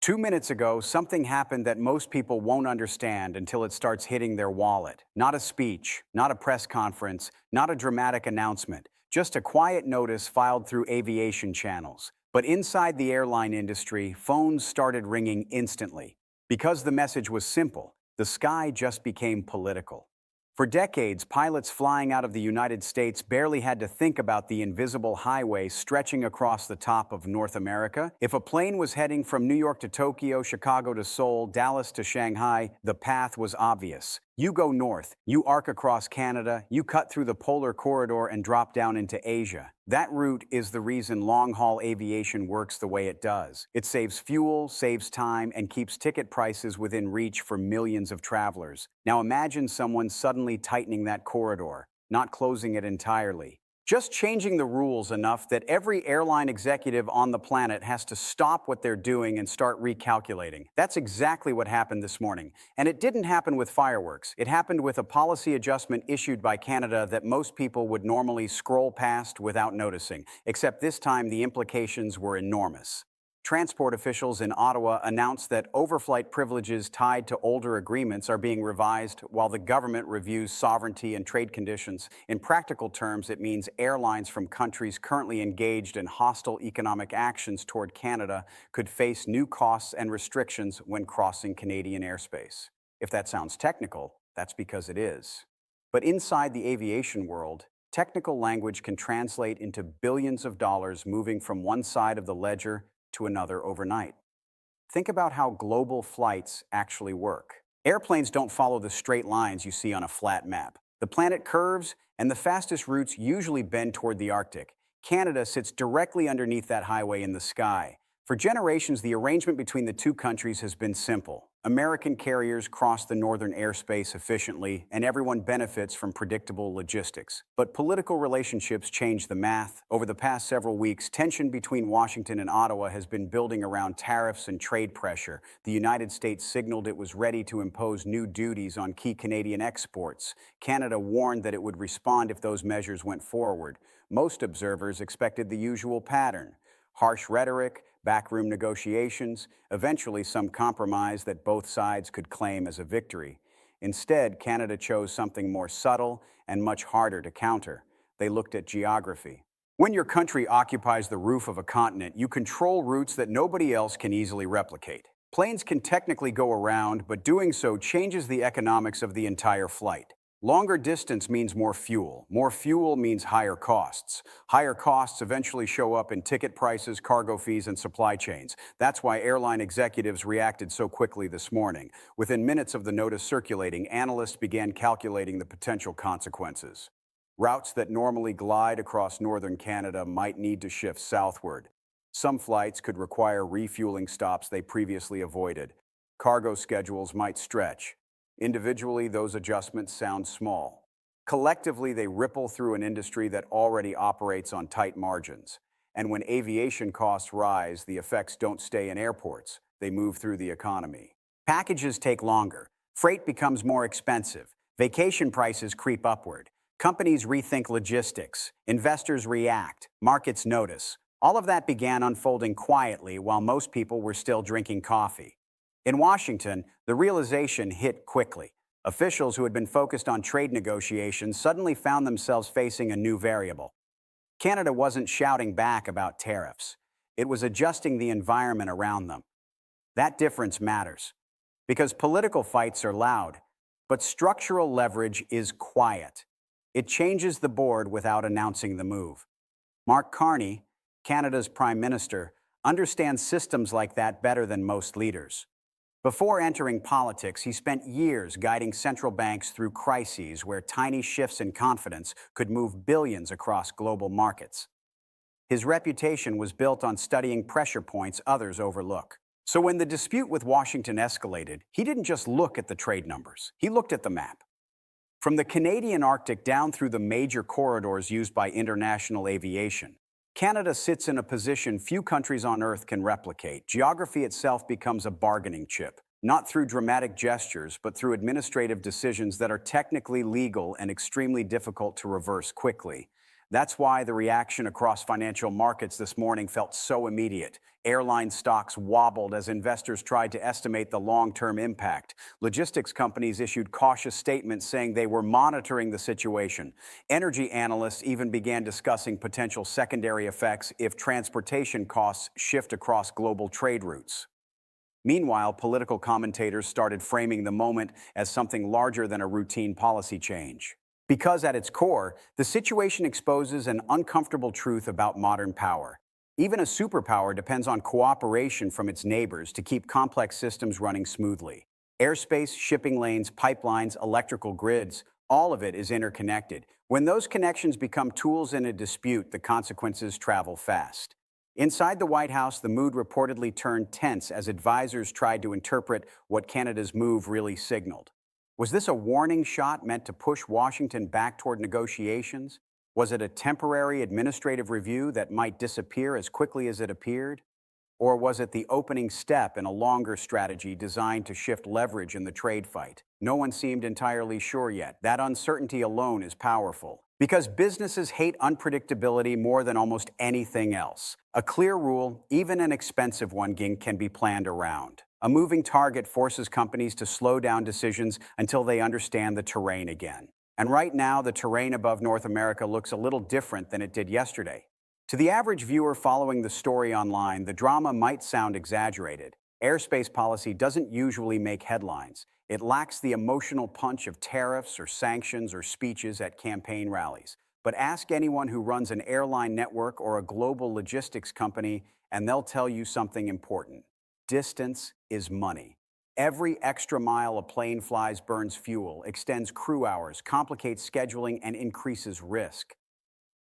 2 minutes ago, something happened that most people won't understand until it starts hitting their wallet. Not a speech, not a press conference, not a dramatic announcement, just a quiet notice filed through aviation channels. But inside the airline industry, phones started ringing instantly. Because the message was simple, the sky just became political. For decades, pilots flying out of the United States barely had to think about the invisible highway stretching across the top of North America. If a plane was heading from New York to Tokyo, Chicago to Seoul, Dallas to Shanghai, the path was obvious. You go north, you arc across Canada, you cut through the polar corridor and drop down into Asia. That route is the reason long-haul aviation works the way it does. It saves fuel, saves time, and keeps ticket prices within reach for millions of travelers. Now imagine someone suddenly tightening that corridor, not closing it entirely. Just changing the rules enough that every airline executive on the planet has to stop what they're doing and start recalculating. That's exactly what happened this morning. And it didn't happen with fireworks. It happened with a policy adjustment issued by Canada that most people would normally scroll past without noticing. Except this time, the implications were enormous. Transport officials in Ottawa announced that overflight privileges tied to older agreements are being revised while the government reviews sovereignty and trade conditions. In practical terms, it means airlines from countries currently engaged in hostile economic actions toward Canada could face new costs and restrictions when crossing Canadian airspace. If that sounds technical, that's because it is. But inside the aviation world, technical language can translate into billions of dollars moving from one side of the ledger to another overnight. Think about how global flights actually work. Airplanes don't follow the straight lines you see on a flat map. The planet curves, and the fastest routes usually bend toward the Arctic. Canada sits directly underneath that highway in the sky. For generations, the arrangement between the two countries has been simple. American carriers cross the northern airspace efficiently, and everyone benefits from predictable logistics. But political relationships change the math. Over the past several weeks, tension between Washington and Ottawa has been building around tariffs and trade pressure. The United States signaled it was ready to impose new duties on key Canadian exports. Canada warned that it would respond if those measures went forward. Most observers expected the usual pattern: harsh rhetoric, backroom negotiations, eventually some compromise that both sides could claim as a victory. Instead, Canada chose something more subtle and much harder to counter. They looked at geography. When your country occupies the roof of a continent, you control routes that nobody else can easily replicate. Planes can technically go around, but doing so changes the economics of the entire flight. Longer distance means more fuel. More fuel means higher costs. Higher costs eventually show up in ticket prices, cargo fees, and supply chains. That's why airline executives reacted so quickly this morning. Within minutes of the notice circulating, analysts began calculating the potential consequences. Routes that normally glide across northern Canada might need to shift southward. Some flights could require refueling stops they previously avoided. Cargo schedules might stretch. Individually, those adjustments sound small. Collectively, they ripple through an industry that already operates on tight margins. And when aviation costs rise, the effects don't stay in airports. They move through the economy. Packages take longer. Freight becomes more expensive. Vacation prices creep upward. Companies rethink logistics. Investors react. Markets notice. All of that began unfolding quietly while most people were still drinking coffee. In Washington, the realization hit quickly. Officials who had been focused on trade negotiations suddenly found themselves facing a new variable. Canada wasn't shouting back about tariffs. It was adjusting the environment around them. That difference matters, because political fights are loud, but structural leverage is quiet. It changes the board without announcing the move. Mark Carney, Canada's Prime Minister, understands systems like that better than most leaders. Before entering politics, he spent years guiding central banks through crises where tiny shifts in confidence could move billions across global markets. His reputation was built on studying pressure points others overlook. So when the dispute with Washington escalated, he didn't just look at the trade numbers. He looked at the map. From the Canadian Arctic down through the major corridors used by international aviation, Canada sits in a position few countries on Earth can replicate. Geography itself becomes a bargaining chip, not through dramatic gestures, but through administrative decisions that are technically legal and extremely difficult to reverse quickly. That's why the reaction across financial markets this morning felt so immediate. Airline stocks wobbled as investors tried to estimate the long-term impact. Logistics companies issued cautious statements saying they were monitoring the situation. Energy analysts even began discussing potential secondary effects if transportation costs shift across global trade routes. Meanwhile, political commentators started framing the moment as something larger than a routine policy change. Because at its core, the situation exposes an uncomfortable truth about modern power. Even a superpower depends on cooperation from its neighbors to keep complex systems running smoothly. Airspace, shipping lanes, pipelines, electrical grids, all of it is interconnected. When those connections become tools in a dispute, the consequences travel fast. Inside the White House, the mood reportedly turned tense as advisors tried to interpret what Canada's move really signaled. Was this a warning shot meant to push Washington back toward negotiations? Was it a temporary administrative review that might disappear as quickly as it appeared? Or was it the opening step in a longer strategy designed to shift leverage in the trade fight? No one seemed entirely sure yet. That uncertainty alone is powerful. Because businesses hate unpredictability more than almost anything else. A clear rule, even an expensive one, can be planned around. A moving target forces companies to slow down decisions until they understand the terrain again. And right now, the terrain above North America looks a little different than it did yesterday. To the average viewer following the story online, the drama might sound exaggerated. Airspace policy doesn't usually make headlines. It lacks the emotional punch of tariffs or sanctions or speeches at campaign rallies. But ask anyone who runs an airline network or a global logistics company, and they'll tell you something important. Distance is money. Every extra mile a plane flies burns fuel, extends crew hours, complicates scheduling, and increases risk.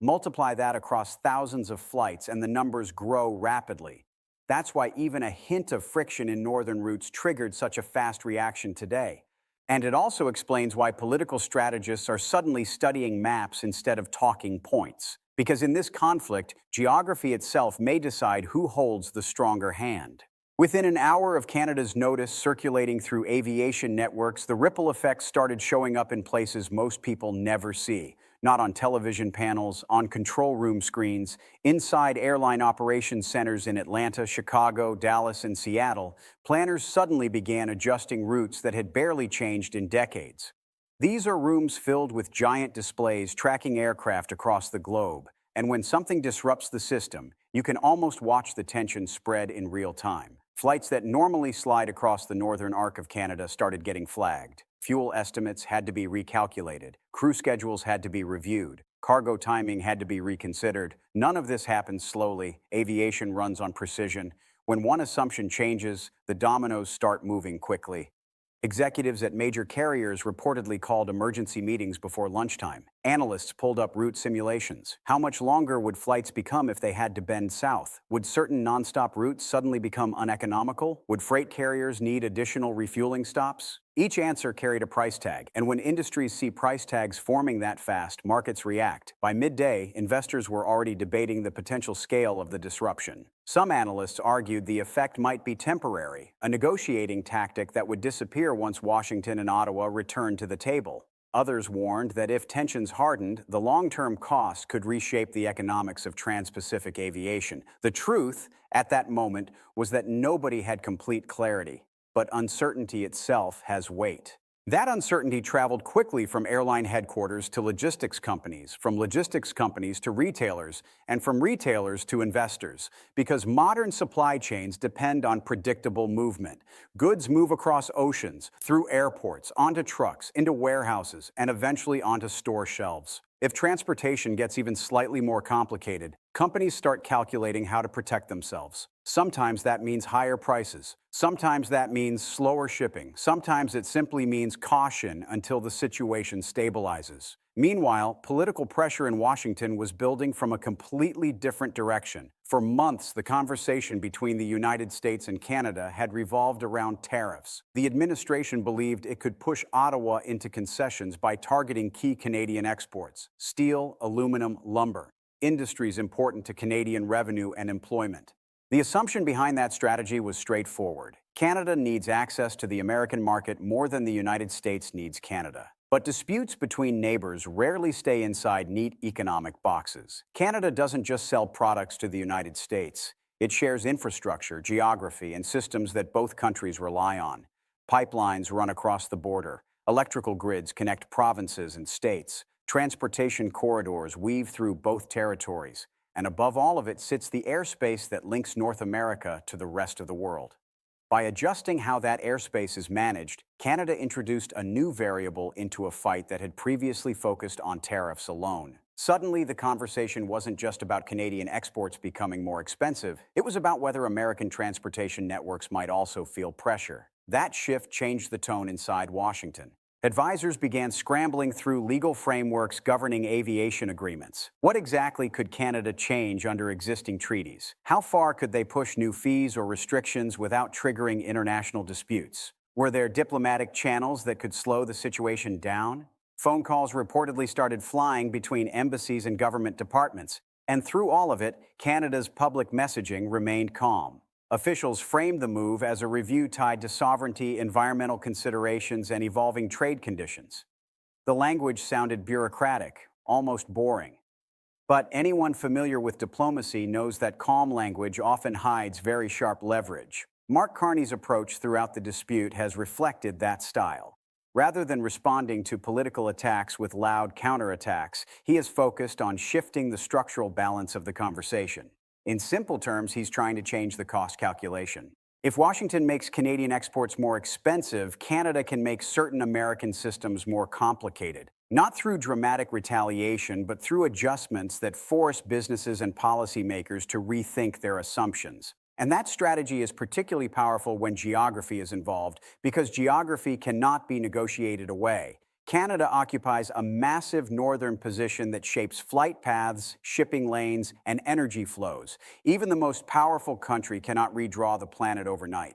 Multiply that across thousands of flights, and the numbers grow rapidly. That's why even a hint of friction in northern routes triggered such a fast reaction today. And it also explains why political strategists are suddenly studying maps instead of talking points. Because in this conflict, geography itself may decide who holds the stronger hand. Within an hour of Canada's notice circulating through aviation networks, the ripple effects started showing up in places most people never see. Not on television panels, on control room screens, inside airline operations centers in Atlanta, Chicago, Dallas, and Seattle, planners suddenly began adjusting routes that had barely changed in decades. These are rooms filled with giant displays tracking aircraft across the globe, and when something disrupts the system, you can almost watch the tension spread in real time. Flights that normally slide across the northern arc of Canada started getting flagged. Fuel estimates had to be recalculated. Crew schedules had to be reviewed. Cargo timing had to be reconsidered. None of this happens slowly. Aviation runs on precision. When one assumption changes, the dominoes start moving quickly. Executives at major carriers reportedly called emergency meetings before lunchtime. Analysts pulled up route simulations. How much longer would flights become if they had to bend south? Would certain nonstop routes suddenly become uneconomical? Would freight carriers need additional refueling stops? Each answer carried a price tag, and when industries see price tags forming that fast, markets react. By midday, investors were already debating the potential scale of the disruption. Some analysts argued the effect might be temporary, a negotiating tactic that would disappear once Washington and Ottawa returned to the table. Others warned that if tensions hardened, the long-term cost could reshape the economics of trans-Pacific aviation. The truth, at that moment, was that nobody had complete clarity. But uncertainty itself has weight. That uncertainty traveled quickly from airline headquarters to logistics companies, from logistics companies to retailers, and from retailers to investors, because modern supply chains depend on predictable movement. Goods move across oceans, through airports, onto trucks, into warehouses, and eventually onto store shelves. If transportation gets even slightly more complicated, companies start calculating how to protect themselves. Sometimes that means higher prices. Sometimes that means slower shipping. Sometimes it simply means caution until the situation stabilizes. Meanwhile, political pressure in Washington was building from a completely different direction. For months, the conversation between the United States and Canada had revolved around tariffs. The administration believed it could push Ottawa into concessions by targeting key Canadian exports: steel, aluminum, lumber, industries important to Canadian revenue and employment. The assumption behind that strategy was straightforward. Canada needs access to the American market more than the United States needs Canada. But disputes between neighbors rarely stay inside neat economic boxes. Canada doesn't just sell products to the United States. It shares infrastructure, geography, and systems that both countries rely on. Pipelines run across the border. Electrical grids connect provinces and states. Transportation corridors weave through both territories. And above all of it sits the airspace that links North America to the rest of the world. By adjusting how that airspace is managed, Canada introduced a new variable into a fight that had previously focused on tariffs alone. Suddenly, the conversation wasn't just about Canadian exports becoming more expensive, it was about whether American transportation networks might also feel pressure. That shift changed the tone inside Washington. Advisors began scrambling through legal frameworks governing aviation agreements. What exactly could Canada change under existing treaties? How far could they push new fees or restrictions without triggering international disputes? Were there diplomatic channels that could slow the situation down? Phone calls reportedly started flying between embassies and government departments, and through all of it, Canada's public messaging remained calm. Officials framed the move as a review tied to sovereignty, environmental considerations, and evolving trade conditions. The language sounded bureaucratic, almost boring. But anyone familiar with diplomacy knows that calm language often hides very sharp leverage. Mark Carney's approach throughout the dispute has reflected that style. Rather than responding to political attacks with loud counterattacks, he has focused on shifting the structural balance of the conversation. In simple terms, he's trying to change the cost calculation. If Washington makes Canadian exports more expensive, Canada can make certain American systems more complicated. Not through dramatic retaliation, but through adjustments that force businesses and policymakers to rethink their assumptions. And that strategy is particularly powerful when geography is involved, because geography cannot be negotiated away. Canada occupies a massive northern position that shapes flight paths, shipping lanes, and energy flows. Even the most powerful country cannot redraw the planet overnight.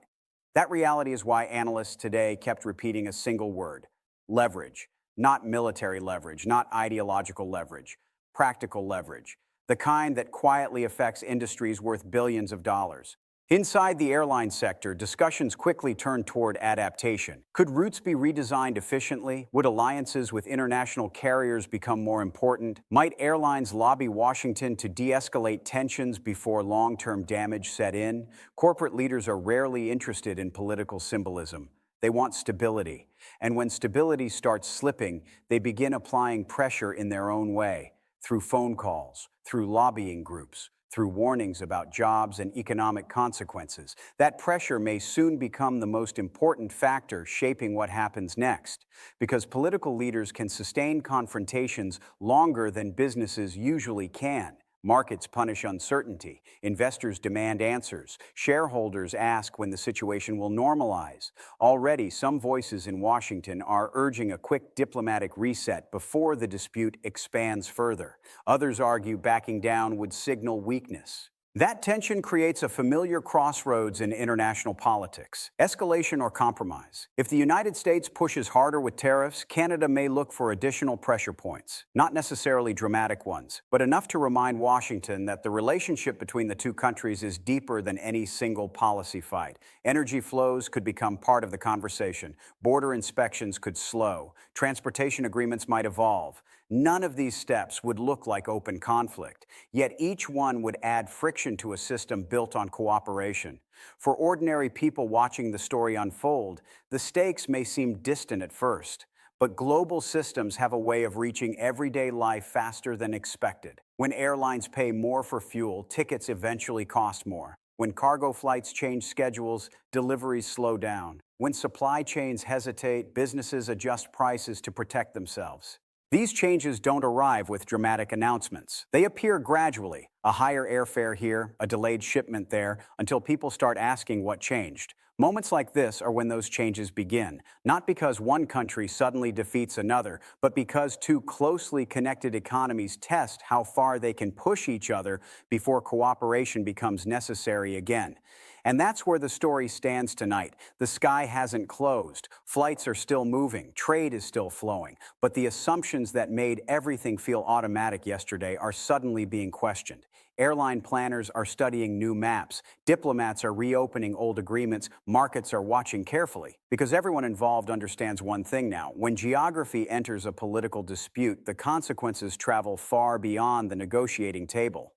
That reality is why analysts today kept repeating a single word: leverage. Not military leverage, not ideological leverage, practical leverage. The kind that quietly affects industries worth billions of dollars. Inside the airline sector, discussions quickly turned toward adaptation. Could routes be redesigned efficiently? Would alliances with international carriers become more important? Might airlines lobby Washington to de-escalate tensions before long-term damage set in? Corporate leaders are rarely interested in political symbolism. They want stability. And when stability starts slipping, they begin applying pressure in their own way, through phone calls, through lobbying groups, through warnings about jobs and economic consequences. That pressure may soon become the most important factor shaping what happens next, because political leaders can sustain confrontations longer than businesses usually can. Markets punish uncertainty. Investors demand answers. Shareholders ask when the situation will normalize. Already, some voices in Washington are urging a quick diplomatic reset before the dispute expands further. Others argue backing down would signal weakness. That tension creates a familiar crossroads in international politics: escalation or compromise. If the United States pushes harder with tariffs, Canada may look for additional pressure points. Not necessarily dramatic ones, but enough to remind Washington that the relationship between the two countries is deeper than any single policy fight. Energy flows could become part of the conversation. Border inspections could slow. Transportation agreements might evolve. None of these steps would look like open conflict, yet each one would add friction to a system built on cooperation. For ordinary people watching the story unfold, the stakes may seem distant at first, but global systems have a way of reaching everyday life faster than expected. When airlines pay more for fuel, tickets eventually cost more. When cargo flights change schedules, deliveries slow down. When supply chains hesitate, businesses adjust prices to protect themselves. These changes don't arrive with dramatic announcements. They appear gradually: a higher airfare here, a delayed shipment there, until people start asking what changed. Moments like this are when those changes begin, not because one country suddenly defeats another, but because two closely connected economies test how far they can push each other before cooperation becomes necessary again. And that's where the story stands tonight. The sky hasn't closed. Flights are still moving. Trade is still flowing. But the assumptions that made everything feel automatic yesterday are suddenly being questioned. Airline planners are studying new maps. Diplomats are reopening old agreements. Markets are watching carefully. Because everyone involved understands one thing now. When geography enters a political dispute, the consequences travel far beyond the negotiating table.